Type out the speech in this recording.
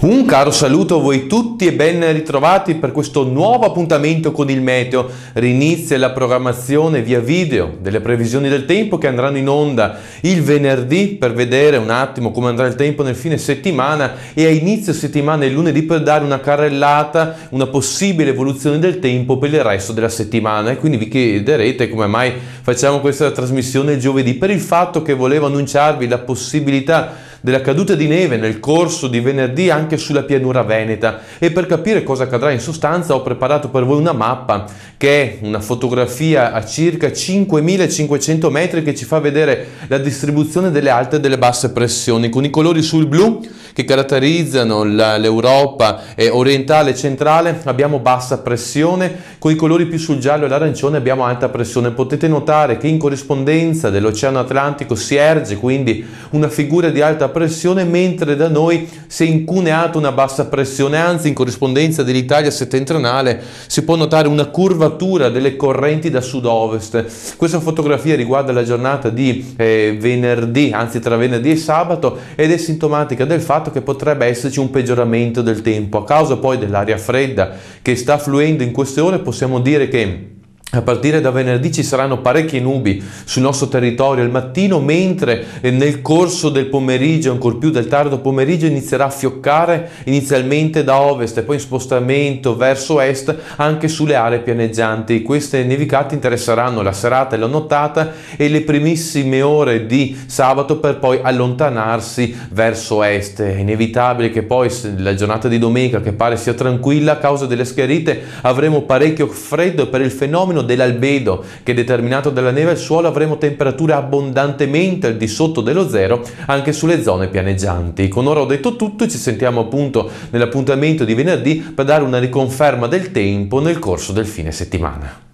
Un caro saluto a voi tutti e ben ritrovati per questo nuovo appuntamento con il meteo. Rinizia la programmazione via video delle previsioni del tempo che andranno in onda il venerdì per vedere un attimo come andrà il tempo nel fine settimana e a inizio settimana il lunedì per dare una carrellata, una possibile evoluzione del tempo per il resto della settimana. E quindi vi chiederete come mai facciamo questa trasmissione il giovedì, per il fatto che volevo annunciarvi la possibilità della caduta di neve nel corso di venerdì anche sulla pianura veneta, e per capire cosa accadrà in sostanza ho preparato per voi una mappa che è una fotografia a circa 5500 metri che ci fa vedere la distribuzione delle alte e delle basse pressioni, con i colori sul blu che caratterizzano l'Europa orientale e centrale abbiamo bassa pressione, con i colori più sul giallo e l'arancione abbiamo alta pressione. Potete notare che in corrispondenza dell'Oceano Atlantico si erge quindi una figura di alta pressione, mentre da noi si è incuneata una bassa pressione, anzi in corrispondenza dell'Italia settentrionale si può notare una curvatura delle correnti da sud-ovest. Questa fotografia riguarda la giornata di venerdì, anzi tra venerdì e sabato, ed è sintomatica del fatto che potrebbe esserci un peggioramento del tempo a causa poi dell'aria fredda che sta fluendo in queste ore. Possiamo dire che a partire da venerdì ci saranno parecchie nubi sul nostro territorio al mattino, mentre nel corso del pomeriggio, ancor più del tardo pomeriggio, inizierà a fioccare inizialmente da ovest e poi in spostamento verso est anche sulle aree pianeggianti. Queste nevicate interesseranno la serata e la nottata e le primissime ore di sabato, per poi allontanarsi verso est. È inevitabile che poi la giornata di domenica, che pare sia tranquilla a causa delle schiarite, avremo parecchio freddo. Per il fenomeno dell'albedo che è determinato dalla neve al suolo avremo temperature abbondantemente al di sotto dello zero anche sulle zone pianeggianti. Con ora ho detto tutto e ci sentiamo appunto nell'appuntamento di venerdì per dare una riconferma del tempo nel corso del fine settimana.